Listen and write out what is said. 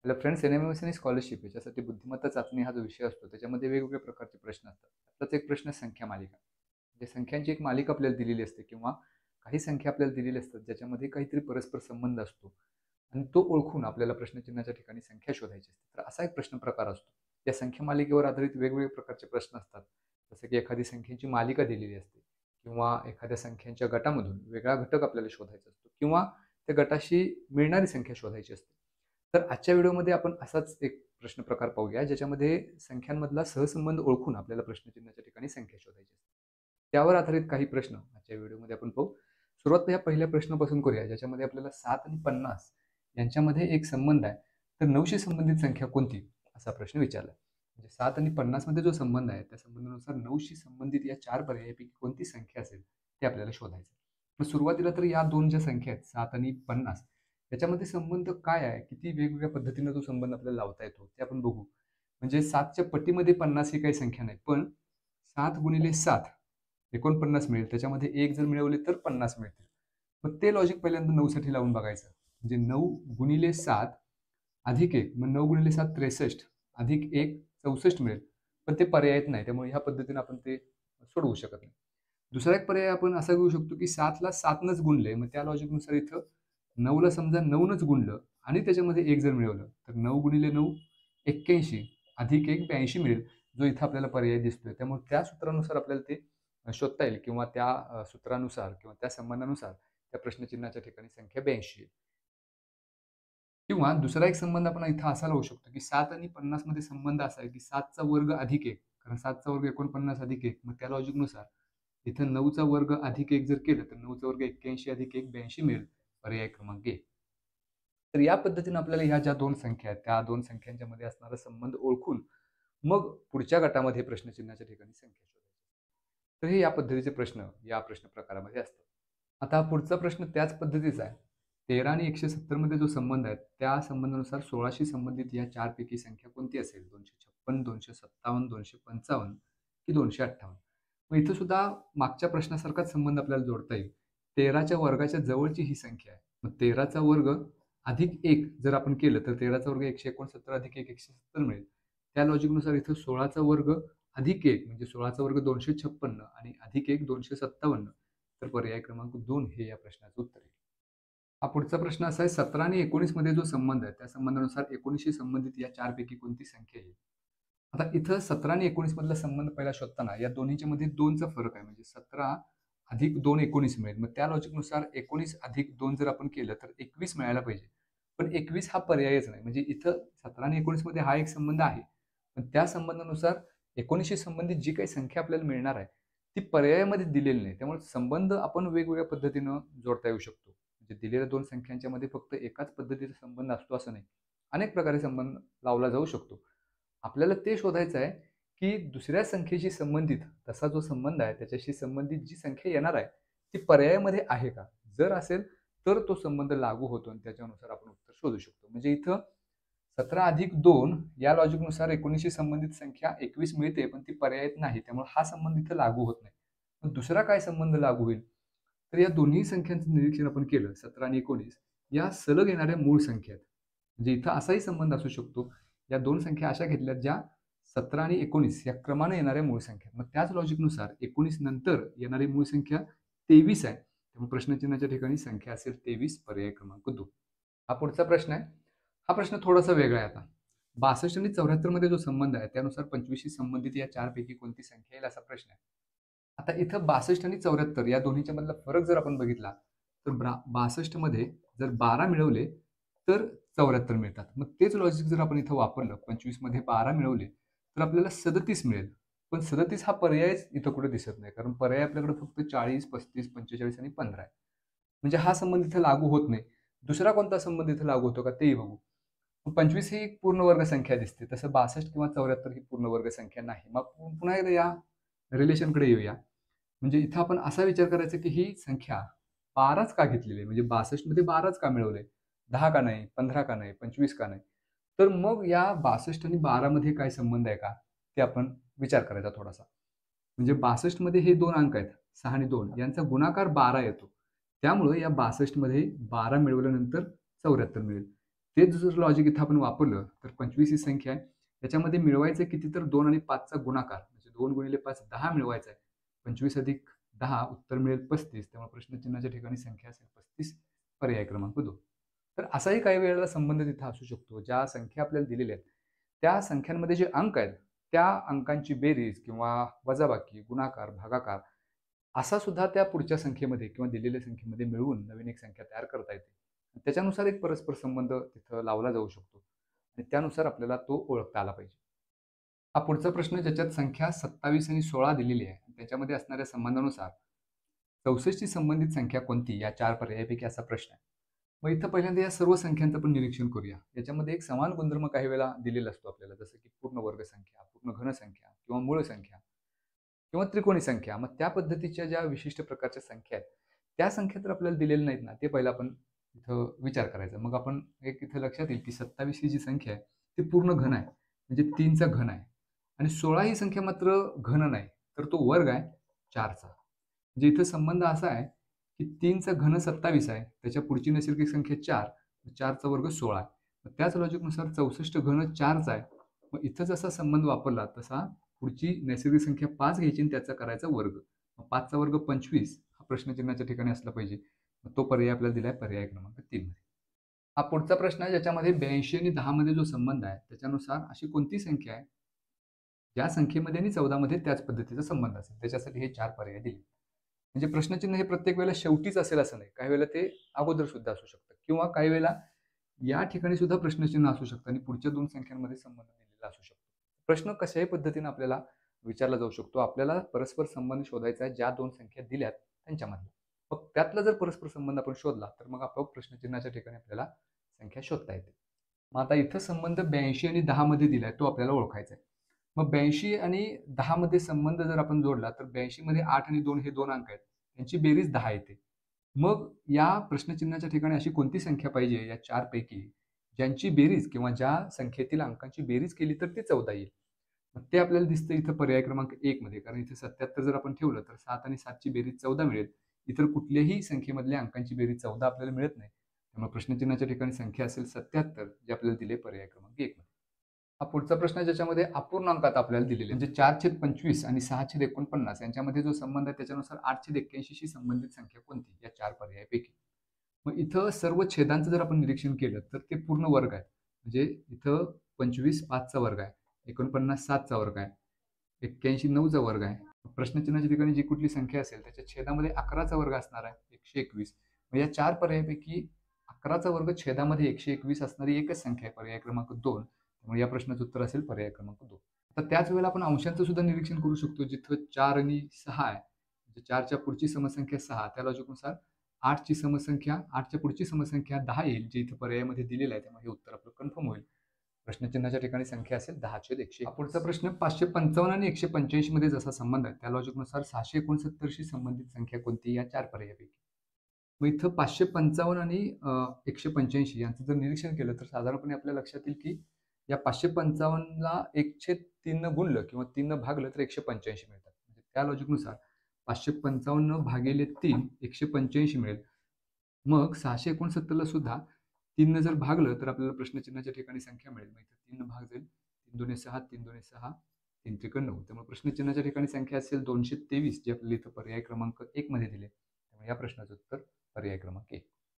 Hello friends, N-M-M-S आणि scholarship याच्यासाठी बुद्धिमत्ता चाचणी हा जो विषय असतो त्याच्यामध्ये वेगवेगळ्या प्रकारचे प्रश्न असतात. त्यातलाच एक प्रश्न संख्या मालिका. म्हणजे संख्यांची एक मालिका आपल्याला दिलेली असते किंवा काही संख्या आपल्याला दिलेल्या असतात ज्याच्यामध्ये काहीतरी परस्पर संबंध असतो आणि तो ओळखून आपल्याला प्रश्नचिन्हाच्या ठिकाणी संख्या शोधायची असते. तर असा एक प्रश्न प्रकार असतो. या संख्या मालिकेवर आधारित वेगवेगळे प्रकारचे प्रश्न असतात. जसं की एखादी संख्येची मालिका दिलेली असते किंवा एखाद्या संख्यांच्या गटामधून वेगळा घटक आपल्याला शोधायचा असतो किंवा त्या गटाशी मिळणारी संख्या शोधायची असते. तर आजच्या व्हिडिओमध्ये आपण असाच एक प्रश्न प्रकार पाहूया ज्याच्यामध्ये संख्यांमधला सहसंबंध ओळखून आपल्याला प्रश्नचिन्हाच्या ठिकाणी संख्या शोधायची असते. त्यावर आधारित काही प्रश्न आजच्या व्हिडिओमध्ये आपण पाहू. सुरुवात या पहिल्या प्रश्नापासून करूया, ज्याच्यामध्ये आपल्याला 7 आणि 50 यांच्यामध्ये एक संबंध आहे. तर 9शी संबंधित संख्या कोणती, असा प्रश्न विचारला. म्हणजे 7 आणि 50 मध्ये जो संबंध आहे त्या संबंधानुसार 9शी संबंधित या 4 पर्यायापैकी कोणती संख्या असेल ते आपल्याला शोधायचं. मग सुरुवातीला तर या दोन ज्या संख्या आहेत 7 आणि 50 त्याच्यामध्ये संबंध काय आहे, किती वेगवेगळ्या पद्धतीने तो संबंध आपल्याला लावता येतो ते आपण बघू. म्हणजे 7च्या पटीमध्ये 50 ही काही संख्या नाही, पण 7 गुणिले 7 49 मिळेल. त्याच्यामध्ये 1 जर मिळवले तर 50 मिळतील. मग ते लॉजिक पहिल्यांदा 9 साठी लावून बघायचं. म्हणजे 9 गुणिले 7 अधिक 1, मग 9 गुणिले 7 63 अधिक 1 64 मिळेल. पण ते पर्यायच नाही, त्यामुळे ह्या पद्धतीने आपण ते सोडवू शकत नाही. दुसरा एक पर्याय आपण असा घेऊ शकतो की 7ला 7नच गुणले, मग त्या लॉजिकनुसार इथं 9ला समजा 9नच गुणलं आणि त्याच्यामध्ये 1 जर मिळवलं तर 9 गुणिले 9 81 अधिक 1 82 मिळेल, जो इथं आपल्याला पर्याय दिसतोय. त्यामुळे त्या सूत्रानुसार आपल्याला ते शोधता येईल किंवा त्या सूत्रानुसार किंवा त्या संबंधानुसार त्या प्रश्नचिन्हाच्या ठिकाणी संख्या 82 येईल. किंवा दुसरा एक संबंध आपण इथं असा लावू शकतो की 7 आणि 50 मध्ये संबंध असा आहे की 7चा वर्ग अधिक 1, कारण 7चा वर्ग 49 अधिक 1, मग त्या लॉजिकनुसार इथं 9चा वर्ग अधिक 1 जर केलं तर 9चा वर्ग 81 अधिक 1 82 मिळेल, पर्याय क्रमांक 1. तर या पद्धतीने आपल्याला ह्या ज्या दोन संख्या आहेत त्या दोन संख्यांच्या मध्ये असणारा संबंध ओळखून मग पुढच्या गटामध्ये प्रश्नचिन्हाच्या ठिकाणी संख्या शोधायची. तर हे या पद्धतीचे प्रश्न या प्रश्न प्रकारामध्ये असतात. आता पुढचा प्रश्न त्याच पद्धतीचा आहे. 13 आणि 170 मध्ये जो संबंध आहे त्या संबंधानुसार 16शी संबंधित या 4 पैकी संख्या कोणती असेल? 256, 257, 255 की 258. मग इथं सुद्धा मागच्या प्रश्नासारखाच संबंध आपल्याला जोडता येईल. 13च्या वर्गाच्या जवळची ही संख्या आहे. मग 13चा वर्ग अधिक 1 जर आपण केलं तर 13चा वर्ग 169 अधिक 1 170 मिळेल. त्या लॉजिकनुसार इथं 16चा वर्ग अधिक 1 म्हणजे 16चा वर्ग 256 आणि अधिक 1 257. तर पर्याय क्रमांक 2 हे या प्रश्नाचं उत्तर आहे. हा पुढचा प्रश्न असा आहे, 17 आणि 19 मध्ये जो संबंध आहे त्या संबंधानुसार 19शी संबंधित या 4 पैकी कोणती संख्या येईल? आता इथं 17 आणि 19 मधला संबंध पहिला शोधताना या दोन्हीच्या मध्ये 2चा फरक आहे. म्हणजे 17 अधिक 2 19 मिळेल. मग त्या लॉजिकनुसार 19 अधिक 2 जर आपण केलं तर 21 मिळायला पाहिजे. पण 21 हा पर्यायच नाही. म्हणजे इथं 17 आणि 19 मध्ये हा एक संबंध आहे. पण त्या संबंधानुसार 19शी संबंधित जी काही संख्या आपल्याला मिळणार आहे ती पर्यायामध्ये दिलेली नाही. त्यामुळे संबंध आपण वेगवेगळ्या पद्धतीनं जोडता येऊ शकतो. म्हणजे दिलेल्या दोन संख्यांच्या मध्ये फक्त एकाच पद्धतीचा संबंध असतो असं नाही. अनेक प्रकारे संबंध लावला जाऊ शकतो. आपल्याला ते शोधायचं आहे की दुसऱ्या संख्येशी संबंधित तसा जो संबंध आहे त्याच्याशी संबंधित जी संख्या येणार आहे ती पर्यायामध्ये आहे का? जर असेल तर तो संबंध लागू होतो आणि त्याच्यानुसार आपण उत्तर शोधू शकतो. म्हणजे इथं 17 अधिक 2 या लॉजिकनुसार 19शी संबंधित संख्या 21 मिळते, पण ती पर्यायित नाही. त्यामुळे हा संबंध इथं लागू होत नाही. मग दुसरा काय संबंध लागू होईल? तर या दोन्ही संख्यांचं निरीक्षण आपण केलं, 17 आणि 19 या सलग येणाऱ्या मूळ संख्या आहेत. म्हणजे इथं असाही संबंध असू शकतो. या दोन संख्या अशा घेतल्यात ज्या 17 आणि 19 या क्रमाने येणाऱ्या मूळ संख्या. मग त्याच लॉजिकनुसार 19 नंतर येणारी मूळ संख्या 23 आहे. त्यामुळे प्रश्नचिन्हाच्या ठिकाणी संख्या असेल 23, पर्याय क्रमांक 2. हा पुढचा प्रश्न आहे. हा प्रश्न थोडासा वेगळा आहे आता. 62 आणि 74 मध्ये जो संबंध आहे त्यानुसार 25शी संबंधित या 4 पैकी कोणती संख्या येईल असा प्रश्न आहे. आता इथं 62 आणि 74 या दोन्हीच्या मधला फरक जर आपण बघितला तर 62 मध्ये जर 12 मिळवले तर 74 मिळतात. मग तेच लॉजिक जर आपण इथं वापरलं, 25 मध्ये 12 मिळवले तर आपल्याला 37 मिळेल. पण 37 हा पर्यायच इथं कुठे दिसत नाही, कारण पर्याय आपल्याकडे फक्त 40, 35, 45 आणि 15 आहे. म्हणजे हा संबंध इथं लागू होत नाही. दुसरा कोणता संबंध इथं लागू होतो का तेही बघू. 25 ही एक पूर्ण वर्ग संख्या दिसते, तसं 62 किंवा 74 ही पूर्ण वर्ग संख्या नाही. मग पुन्हा एकदा या रिलेशनकडे येऊया. म्हणजे इथं आपण असा विचार करायचा की ही संख्या 12च का घेतलेली आहे? म्हणजे 62 मध्ये 12च का मिळवले? 10 का नाही? 15 का नाही? 25 का नाही? तर मग या 62 आणि 12 मध्ये काय संबंध आहे का? ते आपण विचार करायचा थोडासा. म्हणजे 62 मध्ये हे 2 अंक आहेत, 6 आणि 2 यांचा गुणाकार 12 येतो. त्यामुळे या 62 मध्ये 12 मिळवल्यानंतर 74 मिळेल. तेच जर लॉजिक इथं आपण वापरलं तर 25 ही संख्या आहे. त्याच्यामध्ये मिळवायचं किती तर 2 आणि 5चा गुणाकार म्हणजे 2 गुणिले 5 10 मिळवायचा आहे. 25 अधिक 10 उत्तर मिळेल 35. त्यामुळे प्रश्नचिन्हाच्या ठिकाणी संख्या असेल 35 पर्याय क्रमांक 2. तर असाही काही वेळेला संबंध तिथं असू शकतो. ज्या संख्या आपल्याला दिलेल्या आहेत, त्या संख्यांमध्ये जे अंक आहेत, त्या अंकांची बेरीज किंवा वजाबाकी, गुणाकार, भागाकार असा सुद्धा त्या पुढच्या संख्येमध्ये किंवा दिलेल्या संख्येमध्ये मिळवून नवीन एक संख्या तयार करता येते. त्याच्यानुसार एक परस्पर संबंध तिथं लावला जाऊ शकतो आणि त्यानुसार आपल्याला तो ओळखता आला पाहिजे. हा पुढचा प्रश्न ज्याच्यात संख्या 27 आणि 16 दिलेली आहे. त्याच्यामध्ये असणाऱ्या संबंधानुसार 64 ची संबंधित संख्या कोणती या 4 पर्यायापैकी असा प्रश्न आहे. मग इथं पहिल्यांदा या सर्व संख्यांचं आपण निरीक्षण करूया. याच्यामध्ये एक समान गुणधर्म काही वेळेला दिलेला असतो आपल्याला, जसं की पूर्ण वर्ग संख्या, पूर्ण घन संख्या किंवा मूळ संख्या किंवा त्रिकोणी संख्या. मग त्या पद्धतीच्या ज्या विशिष्ट प्रकारच्या संख्या आहेत, त्या संख्या तर आपल्याला दिलेल्या नाहीत ना, ते पहिलं आपण इथं विचार करायचा. मग आपण एक इथं लक्षात येईल की 27 ही जी संख्या आहे ती पूर्ण घन आहे, म्हणजे 3चा घन आहे आणि 16 ही संख्या मात्र घन नाही, तर तो वर्ग आहे 4चा. म्हणजे इथं संबंध असा आहे की 3चा घन 27 आहे, त्याच्या पुढची नैसर्गिक संख्या 4, 4चा वर्ग 16 आहे. मग त्याच लॉजिकनुसार 64 घन 4चा आहे. मग इथं जसा संबंध वापरला तसा पुढची नैसर्गिक संख्या 5 घ्यायची आणि त्याचा करायचा वर्ग. 5चा वर्ग 25 हा प्रश्नचिन्हाच्या ठिकाणी असला पाहिजे. तो पर्याय आपल्याला दिलाय पर्याय क्रमांक 3 मध्ये. हा पुढचा प्रश्न आहे ज्याच्यामध्ये 82 आणि 10 मध्ये जो संबंध आहे त्याच्यानुसार अशी कोणती संख्या आहे ज्या संख्येमध्ये आणि 14 मध्ये त्याच पद्धतीचा संबंध असेल. त्याच्यासाठी हे 4 पर्याय दिले. म्हणजे प्रश्नचिन्ह हे प्रत्येक वेळेला शेवटीच असेल असं नाही. काही वेळेला ते अगोदर सुद्धा असू शकतं किंवा काही वेळेला या ठिकाणी सुद्धा प्रश्नचिन्ह असू शकतं आणि पुढच्या 2 संख्यांमध्ये संबंध दिलेला असू शकतो. प्रश्न कशाही पद्धतीने आपल्याला विचारला जाऊ शकतो. आपल्याला परस्पर संबंध शोधायचा आहे ज्या 2 संख्या दिल्यात त्यांच्यामधला. मग त्यातला जर परस्पर संबंध आपण शोधला तर मग आपोआप प्रश्नचिन्हाच्या ठिकाणी आपल्याला संख्या शोधता येते. मग आता इथं संबंध 82 आणि 10 मध्ये दिलाय तो आपल्याला ओळखायचा आहे. मग 82 आणि 10 मध्ये संबंध जर आपण जोडला तर 82 मध्ये 8 आणि 2 हे 2 अंक आहेत. त्यांची बेरीज 10 येते. मग या प्रश्नचिन्हाच्या ठिकाणी अशी कोणती संख्या पाहिजे या 4 पैकी ज्यांची बेरीज किंवा ज्या संख्येतील अंकांची बेरीज केली तर ते 14 येईल. मग ते आपल्याला दिसतं इथं पर्याय क्रमांक 1 मध्ये. कारण इथे 77 जर आपण ठेवलं तर 7 आणि 7 ची बेरीज 14 मिळेल. इतर कुठल्याही संख्येमधल्या अंकांची बेरीज 14 आपल्याला मिळत नाही. त्यामुळे प्रश्नचिन्हाच्या ठिकाणी संख्या असेल 77 जे आपल्याला दिले पर्याय क्रमांक 1 मध्ये. हा पुढचा प्रश्न आहे ज्याच्यामध्ये अपूर्णांकात आपल्याला दिलेले म्हणजे 4/25 आणि 6/49 यांच्यामध्ये जो संबंध आहे त्याच्यानुसार 8/81 शी संबंधित संख्या कोणती या 4 पर्यायापैकी. मग इथं सर्व छेदांचं जर आपण निरीक्षण केलं तर ते पूर्ण वर्ग आहे. म्हणजे इथं 25 5चा वर्ग आहे, 49 7चा वर्ग आहे, 81 9चा वर्ग आहे. प्रश्नचिन्हाच्या ठिकाणी जी कुठली संख्या असेल त्याच्या छेदामध्ये 11चा वर्ग असणार आहे 121. मग या 4 पर्यायापैकी 11चा वर्ग छेदामध्ये 121 असणारी एकच संख्या आहे पर्याय क्रमांक 2. त्यामुळे या प्रश्नाचं उत्तर असेल पर्याय क्रमांक 2. तर त्याच वेळेला आपण अंशांचं सुद्धा निरीक्षण करू शकतो जिथं 4 आणि 6 आहे. म्हणजे 4च्या पुढची समसंख्या 6 त्या लॉजिकनुसार 8ची समसंख्या 8च्या पुढची समसंख्या 10 येईल जे इथं पर्यायामध्ये दिलेलं आहे. त्यामुळे हे उत्तर आपलं कन्फर्म होईल. प्रश्नचिन्हाच्या ठिकाणी संख्या असेल 10/100. पुढचा प्रश्न 555 आणि 185 मध्ये जसा संबंध आहे त्या लॉजिकनुसार 669 शी संबंधित संख्या कोणती या 4 पर्यायापैकी. मग इथं 555 आणि 185 यांचं जर निरीक्षण केलं तर साधारणपणे आपल्या लक्षात येईल की या 555ला 1/3 न गुणलं किंवा 3 न भागलं तर 185 मिळतात. म्हणजे त्या लॉजिकनुसार 555 भागिले 3 185 मिळेल. मग 669ला सुद्धा 3 न जर भागलं तर आपल्याला प्रश्नचिन्हाच्या ठिकाणी संख्या मिळेल. मग इथं 3 न भाग जाईल. 3 दुणे 6, 3 दुणे 6, 3 त्रिक 9. त्यामुळे प्रश्नचिन्हाच्या ठिकाणी संख्या असेल 223 जे आपल्याला इथं पर्याय क्रमांक 1 मध्ये दिले. त्यामुळे या प्रश्नाचं उत्तर पर्याय क्रमांक 1.